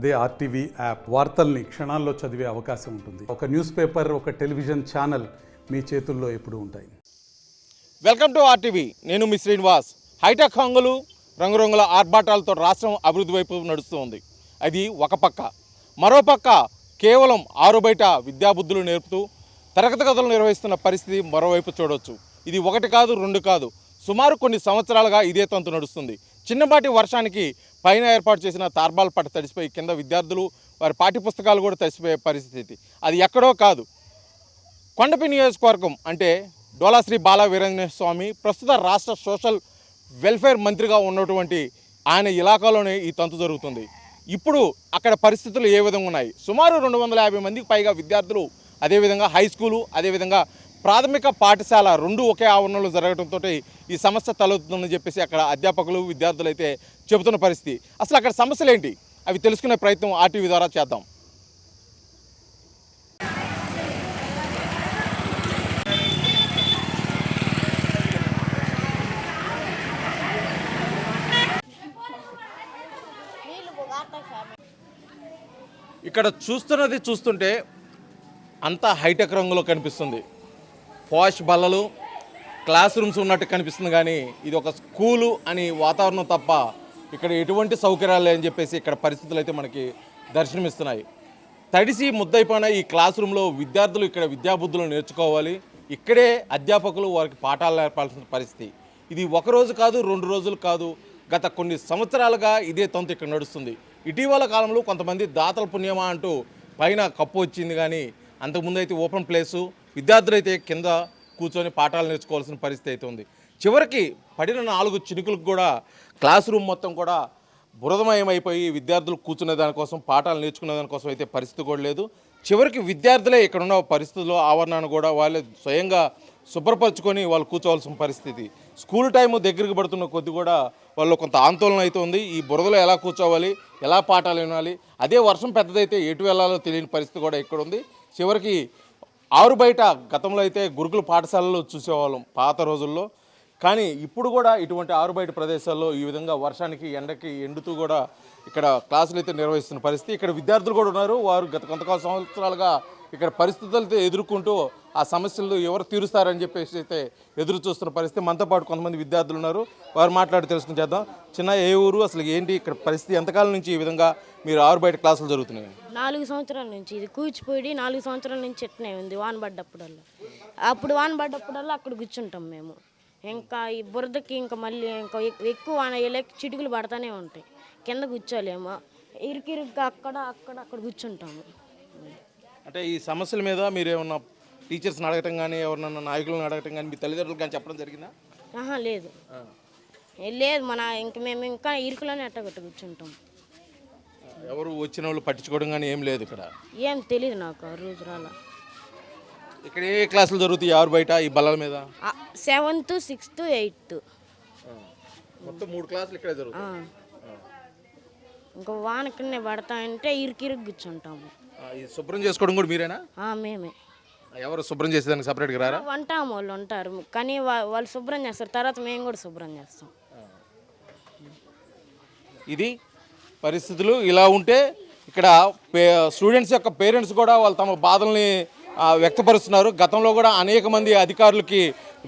అదే RTV app వార్తల్ని క్షణాల్లో చదివే అవకాశం ఉంటుంది. ఒక న్యూస్ పేపర్, ఒక టెలివిజన్ ఛానల్ మీ చేతుల్లో ఎప్పుడూ ఉంటాయి. Welcome to RTV. నేను మీ శ్రీనివాస్. హైటెక్ హంగులు, రంగురంగుల ఆర్భాటాలతో రాష్ట్రం అభివృద్ధి వైపు నడుస్తూ ఉంది. అది ఒక పక్క. మరోపక్క కేవలం ఆరు బయట విద్యాబుద్ధులు నేర్పుతూ తరగతి గదులు నిర్వహిస్తున్న పరిస్థితి మరోవైపు చూడవచ్చు. ఇది ఒకటి కాదు, రెండు కాదు, సుమారు కొన్ని సంవత్సరాలుగా ఇదే తంతు నడుస్తుంది. చిన్నపాటి వర్షానికి పైన ఏర్పాటు చేసిన తార్బాల్ పట్ట తడిసిపోయి కింద విద్యార్థులు వారి పాఠ్యపుస్తకాలు కూడా తడిసిపోయే పరిస్థితి. అది ఎక్కడో కాదు, కొండపి నియోజకవర్గం. అంటే డోలాశ్రీ బాల వీరాంజనేయ స్వామి ప్రస్తుత రాష్ట్ర సోషల్ వెల్ఫేర్ మంత్రిగా ఉన్నటువంటి ఆయన ఇలాకాలోనే ఈ తంతు జరుగుతుంది. ఇప్పుడు అక్కడ పరిస్థితులు ఏ విధంగా ఉన్నాయి? సుమారు 250 మందికి పైగా విద్యార్థులు, అదేవిధంగా హై స్కూలు, అదేవిధంగా ప్రాథమిక పాఠశాల రెండు ఒకే ఆవరణలో జరగడంతో ఈ సమస్య తలెత్తుందని చెప్పేసి అక్కడ అధ్యాపకులు, విద్యార్థులు అయితే చెబుతున్న పరిస్థితి. అసలు అక్కడ సమస్యలు ఏంటి అవి తెలుసుకునే ప్రయత్నం ఆర్టీవీ ద్వారా చేద్దాం. ఇక్కడ చూస్తుంటే అంతా హైటెక్ రంగులో కనిపిస్తుంది. పాష్ బల్లలు, క్లాస్ రూమ్స్ ఉన్నట్టు కనిపిస్తుంది. కానీ ఇది ఒక స్కూలు అని వాతావరణం తప్ప ఇక్కడ ఎటువంటి సౌకర్యాలు లేని చెప్పేసి ఇక్కడ పరిస్థితులు అయితే మనకి దర్శనమిస్తున్నాయి. తడిసి ముద్దైపోయిన ఈ క్లాస్ రూమ్లో విద్యార్థులు ఇక్కడ విద్యాబుద్ధులు నేర్చుకోవాలి. ఇక్కడే అధ్యాపకులు వారికి పాఠాలు నేర్పాల్సిన పరిస్థితి. ఇది ఒకరోజు కాదు, 2 రోజులు కాదు, గత కొన్ని సంవత్సరాలుగా ఇదే తంతు ఇక్కడ నడుస్తుంది. ఇటీవల కాలంలో కొంతమంది దాతల పుణ్యమా అంటూ పైన కప్పు వచ్చింది. కానీ అంతకుముందు అయితే ఓపెన్ ప్లేసు, విద్యార్థులు అయితే కింద కూర్చొని పాఠాలు నేర్చుకోవాల్సిన పరిస్థితి అయితే ఉంది. చివరికి పడిన 4 చినుకులకు కూడా క్లాస్ రూమ్ మొత్తం కూడా బురదమయం అయిపోయి విద్యార్థులు కూర్చునే దానికోసం, పాఠాలు నేర్చుకునే దానికోసం అయితే పరిస్థితి కూడా లేదు. చివరికి విద్యార్థులే ఇక్కడ ఉన్న పరిస్థితుల్లో ఆవరణను కూడా వాళ్ళే స్వయంగా శుభ్రపరచుకొని వాళ్ళు కూర్చోవాల్సిన పరిస్థితి. స్కూల్ టైము దగ్గరికి పడుతున్న కొద్ది కూడా వాళ్ళు కొంత ఆందోళన అయితే ఉంది. ఈ బురదలో ఎలా కూర్చోవాలి, ఎలా పాఠాలు వినాలి, అదే వర్షం పెద్దదైతే ఎటు వెళ్ళాలో తెలియని పరిస్థితి కూడా ఇక్కడ ఉంది. చివరికి ఆరు బయట గతంలో అయితే గురుకుల పాఠశాలలో చూసేవాళ్ళం పాత రోజుల్లో. కానీ ఇప్పుడు కూడా ఇటువంటి ఆరు బయట ప్రదేశాల్లో ఈ విధంగా వర్షానికి, ఎండకి ఎండుతూ కూడా ఇక్కడ క్లాసులు అయితే నిర్వహిస్తున్న పరిస్థితి. ఇక్కడ విద్యార్థులు కూడా ఉన్నారు. వారు గత కొంతకాల సంవత్సరాలుగా ఇక్కడ పరిస్థితులతో ఎదుర్కొంటూ ఆ సమస్యలు ఎవరు తీరుస్తారని చెప్పేసి అయితే ఎదురు చూస్తున్న పరిస్థితి. మనతో పాటు కొంతమంది విద్యార్థులు ఉన్నారు, వారు మాట్లాడి తెలుసుకుని చేద్దాం. చిన్న ఏ ఊరు, అసలు ఏంటి ఇక్కడ పరిస్థితి, ఎంతకాలం నుంచి ఈ విధంగా మీరు ఆరు బయట క్లాసులు జరుగుతున్నాయి? 4 సంవత్సరాల నుంచి. ఇది కూచిపూడి 4 సంవత్సరాల నుంచి ఎట్నే ఉంది. వాన పడ్డప్పుడల్లా అక్కడ కూర్చుంటాం మేము. ఇంకా ఈ బురదకి ఇంకా మళ్ళీ ఇంకా ఎక్కువ వాన చిటుకులు పడతానే ఉంటాయి. కింద కూర్చోలేము, ఇరుకిరుగ్గా అక్కడ కూర్చుంటాము. అంటే ఈ సమస్యల మీద మీరు ఏమన్నా టీచర్స్ని అడగటం కానీ, ఎవరినన్నా నాయకులను అడగటం కానీ, మీ తల్లిదండ్రులు కానీ చెప్పడం జరిగిందా? లేదు, మేము ఇంకా ఇరుకులోనే అట్టగట్టు కూర్చుంటాం. ఎవరు వచ్చిన వాళ్ళు పట్టించుకోవడం కానీ ఏం లేదు ఇక్కడ? ఏం తెలియదు నాకు. ఆ రోజు రాలా. ఇక్కడ ఏ క్లాసులు జరుగుతాయి ఆరు బయట ఈ బల్లల మీద? 7th, 6th, 8th మొత్తం 3 క్లాసులు ఇక్కడే జరుగుతాయి. ఇంకా వాన కింద పడతాయంటే ఇరుకిరుగు కూర్చుంటాము. శుభ్రం చేసుకోవడం కూడా మీరేనా? మేమే. ఎవరు శుభ్రం చేసేదానికి సపరేట్గా రారా? వంటాము, వాళ్ళు ఉంటారు కానీ వాళ్ళు శుభ్రం చేస్తారు, తర్వాత మేము కూడా శుభ్రం చేస్తాం. ఇది పరిస్థితులు ఇలా ఉంటే ఇక్కడ స్టూడెంట్స్ యొక్క పేరెంట్స్ కూడా వాళ్ళు తమ బాధల్ని వ్యక్తపరుస్తున్నారు. గతంలో కూడా అనేక మంది అధికారులకి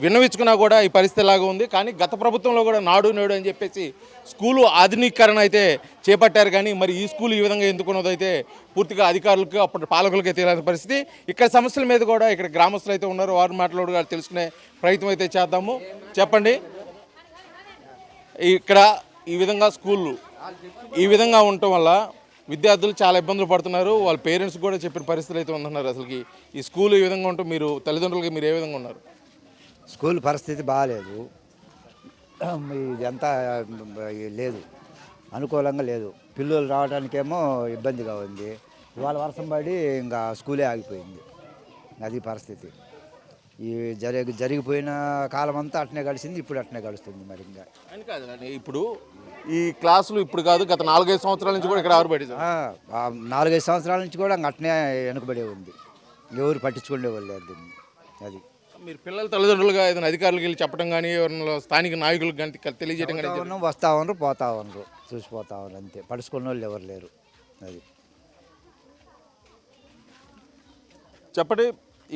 విన్నవించుకున్నా కూడా ఈ పరిస్థితి లాగా ఉంది. కానీ గత ప్రభుత్వంలో కూడా నాడు నేడు అని చెప్పేసి స్కూలు ఆధునీకరణ అయితే చేపట్టారు. కానీ మరి ఈ స్కూల్ ఈ విధంగా ఎందుకున్నదైతే పూర్తిగా అధికారులకు, అప్పటి పాలకులకి తెలియని పరిస్థితి. ఇక్కడ సమస్యల మీద కూడా ఇక్కడ గ్రామస్తులు అయితే ఉన్నారు, వారు మాట్లాడు తెలుసుకునే ప్రయత్నం అయితే చేద్దాము. చెప్పండి, ఇక్కడ ఈ విధంగా స్కూళ్ళు ఈ విధంగా ఉండటం వల్ల విద్యార్థులు చాలా ఇబ్బందులు పడుతున్నారు. వాళ్ళ పేరెంట్స్ కూడా చెప్పిన పరిస్థితులు అయితే ఉంటున్నారు. అసలుకి ఈ స్కూల్ ఈ విధంగా ఉంటూ మీరు తల్లిదండ్రులకి మీరు ఏ విధంగా ఉన్నారు? స్కూల్ పరిస్థితి బాగాలేదు, ఇదంతా లేదు, అనుకూలంగా లేదు. పిల్లలు రావడానికేమో ఇబ్బందిగా ఉంది. ఇవాళ వర్షం పడి ఇంకా స్కూలే ఆగిపోయింది. అది పరిస్థితి. ఈ జరిగిపోయిన కాలం అంతా అట్నే గడిచింది, ఇప్పుడు అట్నే గడుస్తుంది. మరి ఇంకా అని కాదు, ఇప్పుడు ఈ క్లాసులు ఇప్పుడు కాదు, గత 4-5 సంవత్సరాల నుంచి కూడా ఇక్కడ ఆరుబడి 4-5 సంవత్సరాల నుంచి కూడా అట్నే వెనుకబడే ఉంది. ఎవరు పట్టించుకునే వాళ్ళు లేదు దీన్ని. అది మీరు పిల్లల తల్లిదండ్రులుగా ఏదైనా అధికారులకు వెళ్ళి చెప్పడం కానీ, ఎవరైనా స్థానిక నాయకులకు కానీ తెలియజేయడం కానీ? వస్తా ఉన్నారు, పోతా ఉన్నారు, చూసిపోతా ఉన్నారు, అంతే. పడుచుకున్న వాళ్ళు ఎవరు లేరు. అది చెప్పండి,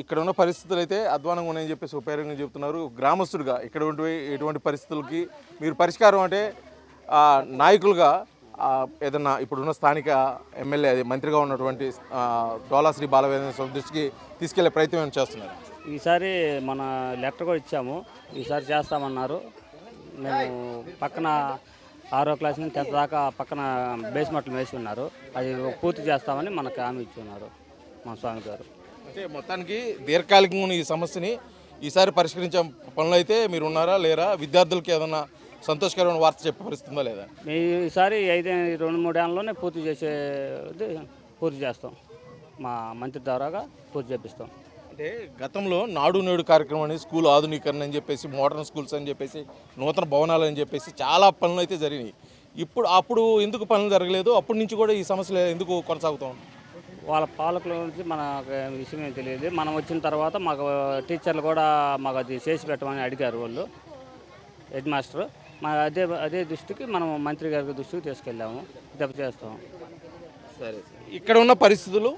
ఇక్కడ ఉన్న పరిస్థితులు అయితే అధ్వానంగా ఉన్నాయని చెప్పేసి ఉపయోగంగా చెప్తున్నారు. గ్రామస్తుడిగా ఇక్కడ ఎటువంటి పరిస్థితులకి మీరు పరిష్కారం అంటే నాయకులుగా ఏదన్నా ఇప్పుడున్న స్థానిక ఎమ్మెల్యే మంత్రిగా ఉన్నటువంటి డోలా శ్రీ బాలవేంద్ర స్వామి దృష్టికి తీసుకెళ్లే ప్రయత్నం ఏమైనా చేస్తున్నారు? ఈసారి మన లెటర్ కూడా ఇచ్చాము, ఈసారి చేస్తామన్నారు. మేము పక్కన 6వ క్లాస్ నుంచి 10th దాకా పక్కన బేస్మెంట్లు వేసి ఉన్నారు, అది పూర్తి చేస్తామని మనకు హామీ ఇచ్చి ఉన్నారు మన స్వామి గారు. అంటే మొత్తానికి దీర్ఘకాలికంగా ఈ సమస్యని ఈసారి పరిష్కరించే పనులు అయితే మీరు ఉన్నారా లేరా? విద్యార్థులకి ఏదన్నా సంతోషకరమైన వార్త చెప్పే పరిస్థితి ఉందా లేదా? ఈసారి 2-3 ఏళ్ళలోనే పూర్తి చేస్తాం, మా మంత్రి ద్వారాగా పూర్తి చేపిస్తాం. అంటే గతంలో నాడు నేడు కార్యక్రమాన్ని స్కూల్ ఆధునీకరణ అని చెప్పేసి, మోడర్న్ స్కూల్స్ అని చెప్పేసి, నూతన భవనాలు అని చెప్పేసి చాలా పనులు అయితే జరిగినాయి. అప్పుడు ఎందుకు పనులు జరగలేదు? అప్పటి నుంచి కూడా ఈ సమస్యలు ఎందుకు కొనసాగుతాం? వాళ్ళ పాలకుల నుంచి మనకు విషయం ఏం తెలియదు. మనం వచ్చిన తర్వాత మాకు టీచర్లు కూడా మాకు అది చేసి పెట్టమని అడిగారు వాళ్ళు, హెడ్ మాస్టర్. అదే దృష్టికి మనం మంత్రి గారి దృష్టికి తీసుకెళ్ళాము, దెబ్బ చేస్తాం. సరే, ఇక్కడ ఉన్న పరిస్థితులు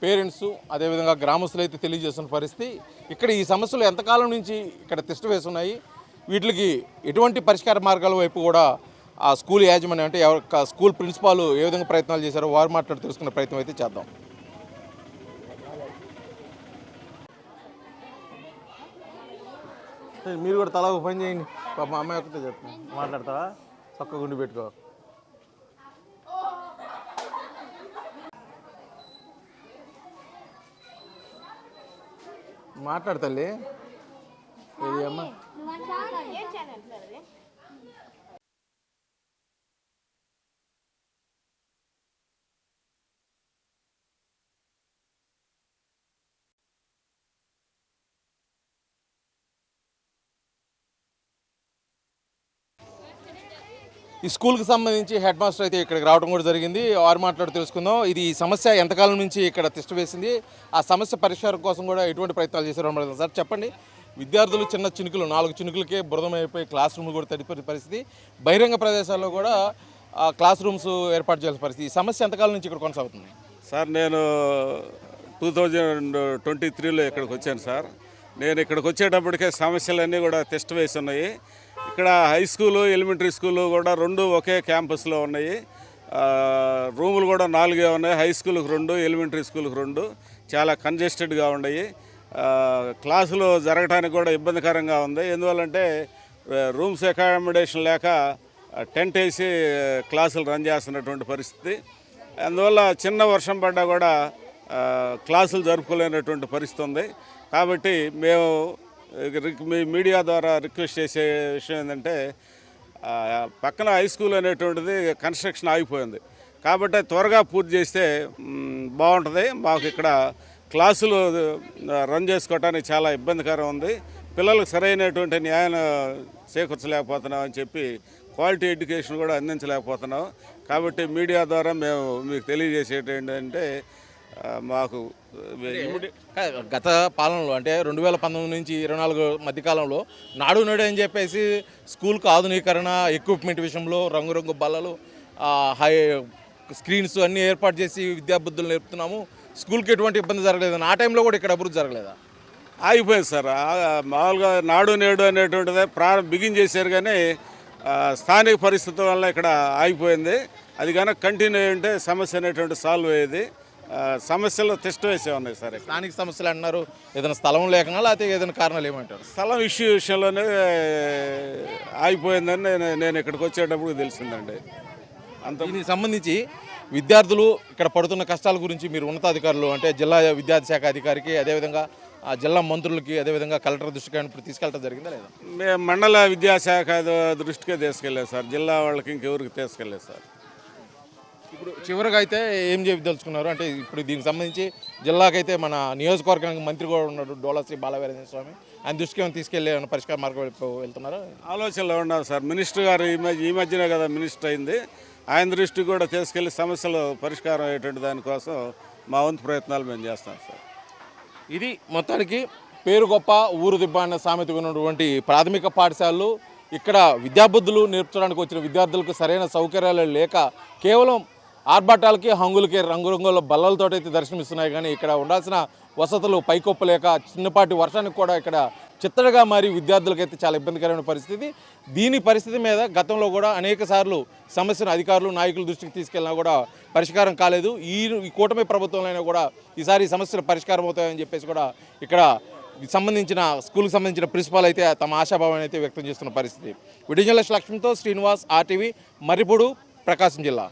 పేరెంట్స్ అదేవిధంగా గ్రామస్తులు అయితే తెలియజేస్తున్న పరిస్థితి. ఇక్కడ ఈ సమస్యలు ఎంతకాలం నుంచి ఇక్కడ తిష్ట వేస్తున్నాయి, వీటికి ఎటువంటి పరిష్కార మార్గాల వైపు కూడా ఆ స్కూల్ యాజమాన్యం అంటే స్కూల్ ప్రిన్సిపాల్ ఏ విధంగా ప్రయత్నాలు చేశారో వారు మాట్లాడి తెలుసుకునే ప్రయత్నం అయితే చేద్దాం. మీరు కూడా తలా ఒక పని చేయండి. మా అమ్మాయి ఒకటే చెప్తాను, మాట్లాడతావా? చక్క గుండి పెట్టుకో. మాట్లాడతల్లి ఏది అమ్మా? ఈ స్కూల్కి సంబంధించి హెడ్ మాస్టర్ అయితే ఇక్కడికి రావడం కూడా జరిగింది. వారు మాట్లాడి తెలుసుకుందాం. ఇది ఈ సమస్య ఎంతకాలం నుంచి ఇక్కడ తిష్ట వేసింది, ఆ సమస్య పరిష్కారం కోసం కూడా ఎటువంటి ప్రయత్నాలు చేశారు సార్ చెప్పండి. విద్యార్థులు చిన్న చినుకులు 4 చినుకులకే బురదమైపోయి క్లాస్ రూమ్లు కూడా తడిపోయిన పరిస్థితి, బహిరంగ ప్రదేశాల్లో కూడా క్లాస్ రూమ్స్ ఏర్పాటు చేయాల్సిన పరిస్థితి. ఈ సమస్య ఎంతకాలం నుంచి ఇక్కడ కొనసాగుతుంది? సార్ నేను 2023లో ఇక్కడికి వచ్చాను సార్. నేను ఇక్కడికి వచ్చేటప్పటికే సమస్యలన్నీ కూడా తిష్ట వేసి ఉన్నాయి. ఇక్కడ హై స్కూలు, ఎలిమెంటరీ స్కూలు కూడా 2 ఒకే క్యాంపస్లో ఉన్నాయి. రూములు కూడా 4 ఉన్నాయి. హై స్కూల్కి 2, ఎలిమెంటరీ స్కూల్కి 2. చాలా కంజెస్టెడ్గా ఉన్నాయి. క్లాసులు జరగడానికి కూడా ఇబ్బందికరంగా ఉంది. ఎందువల్లంటే రూమ్స్ అకామిడేషన్ లేక టెంట్ వేసి క్లాసులు రన్ చేస్తున్నటువంటి పరిస్థితి. అందువల్ల చిన్న వర్షం పడ్డా కూడా క్లాసులు జరుపుకోలేనటువంటి పరిస్థితి ఉంది. కాబట్టి మేము మీ మీడియా ద్వారా రిక్వెస్ట్ చేసే విషయం ఏంటంటే, పక్కన హై స్కూల్ అనేటువంటిది కన్స్ట్రక్షన్ ఆగిపోయింది. కాబట్టి త్వరగా పూర్తి చేస్తే బాగుంటుంది. మాకు ఇక్కడ క్లాసులు రన్ చేసుకోవడానికి చాలా ఇబ్బందికరం ఉంది. పిల్లలకు సరైనటువంటి న్యాయం చేకూర్చలేకపోతున్నాం అని చెప్పి క్వాలిటీ ఎడ్యుకేషన్ కూడా అందించలేకపోతున్నాం. కాబట్టి మీడియా ద్వారా మేము మీకు తెలియజేసేది ఏంటంటే, మాకు గత పాలనలో అంటే 2019 నుంచి 24 మధ్యకాలంలో నాడు నేడు అని చెప్పేసి స్కూల్కి ఆధునీకరణ, ఎక్విప్మెంట్ విషయంలో రంగురంగు బల్లలు, హై స్క్రీన్స్ అన్నీ ఏర్పాటు చేసి విద్యాబుద్ధులు నేర్పుతున్నాము. స్కూల్కి ఎటువంటి ఇబ్బంది జరగలేదు. ఆ టైంలో కూడా ఇక్కడ అభివృద్ధి జరగలేదా? ఆగిపోయింది సార్. మామూలుగా నాడు నేడు అనేటువంటిదే బిగిన్ చేశారు, కానీ స్థానిక పరిస్థితుల వల్ల ఇక్కడ ఆగిపోయింది. అది కనుక కంటిన్యూ అంటే సమస్య అనేటువంటి సాల్వ్ అయ్యేది. సమస్యలు తిష్ట వేసే ఉన్నాయి సార్. స్థానిక సమస్యలు అన్నారు, ఏదైనా స్థలం లేకనా లేకపోతే ఏదైనా కారణాలు ఏమంటారు? స్థలం ఇష్యూ విషయంలోనే ఆగిపోయిందని నేను ఇక్కడికి వచ్చేటప్పుడు తెలిసిందండి. దీనికి సంబంధించి విద్యార్థులు ఇక్కడ పడుతున్న కష్టాల గురించి మీరు ఉన్నతాధికారులు అంటే జిల్లా విద్యాశాఖ అధికారికి, అదేవిధంగా జిల్లా మంత్రులకి, అదేవిధంగా కలెక్టర్ దృష్టికి ఇప్పుడు తీసుకెళ్ళడం జరిగిందా లేదా? మేము మండల విద్యాశాఖ దృష్టికే తీసుకెళ్ళలేదు సార్, జిల్లా వాళ్ళకి ఇంకెవరికి తీసుకెళ్ళలేదు సార్. ఇప్పుడు చివరిగా అయితే ఏం చెప్పదలుచుకున్నారు అంటే, ఇప్పుడు దీనికి సంబంధించి జిల్లాకైతే మన నియోజకవర్గానికి మంత్రి కూడా ఉన్నాడు డోలా శ్రీ బాలవేంద్ర స్వామి, ఆయన దృష్టికి ఏమైనా తీసుకెళ్ళి పరిష్కార మార్గం వెళ్తున్నారా? ఆలోచనలో ఉన్నారు సార్. మినిస్టర్ గారు ఈ మధ్యనే కదా మినిస్టర్ అయింది, ఆయన దృష్టికి కూడా తీసుకెళ్లి సమస్యలు పరిష్కారం అయ్యేటువంటి దానికోసం మా వంతు ప్రయత్నాలు మేము చేస్తాం సార్. ఇది మొత్తానికి పేరు గొప్ప ఊరు దిబ్బ అన్న సామెత ఉన్నటువంటి ప్రాథమిక పాఠశాలలు, ఇక్కడ విద్యాబుద్ధులు నేర్పడానికి వచ్చిన విద్యార్థులకు సరైన సౌకర్యాలు లేక కేవలం ఆర్భాటాలకి హంగులకి రంగురంగుల బల్లలతో అయితే దర్శనమిస్తున్నాయి. కానీ ఇక్కడ ఉండాల్సిన వసతులు పైకొప్పలేక చిన్నపాటి వర్షానికి కూడా ఇక్కడ చిత్తడిగా మారి విద్యార్థులకైతే చాలా ఇబ్బందికరమైన పరిస్థితి. దీని పరిస్థితి మీద గతంలో కూడా అనేక సార్లు సమస్యను అధికారులు నాయకుల దృష్టికి తీసుకెళ్ళినా కూడా పరిష్కారం కాలేదు. ఈ కూటమి ప్రభుత్వంలో కూడా ఈసారి ఈ సమస్యలు పరిష్కారం అవుతాయని చెప్పేసి కూడా ఇక్కడ సంబంధించిన స్కూల్కి సంబంధించిన ప్రిన్సిపాల్ అయితే తమ ఆశాభావాన్ని అయితే వ్యక్తం చేస్తున్న పరిస్థితి. వీడియో జర్నలిస్ట్ లక్ష్మణ్తో శ్రీనివాస్, RTV, మర్రిపూడు, ప్రకాశం జిల్లా.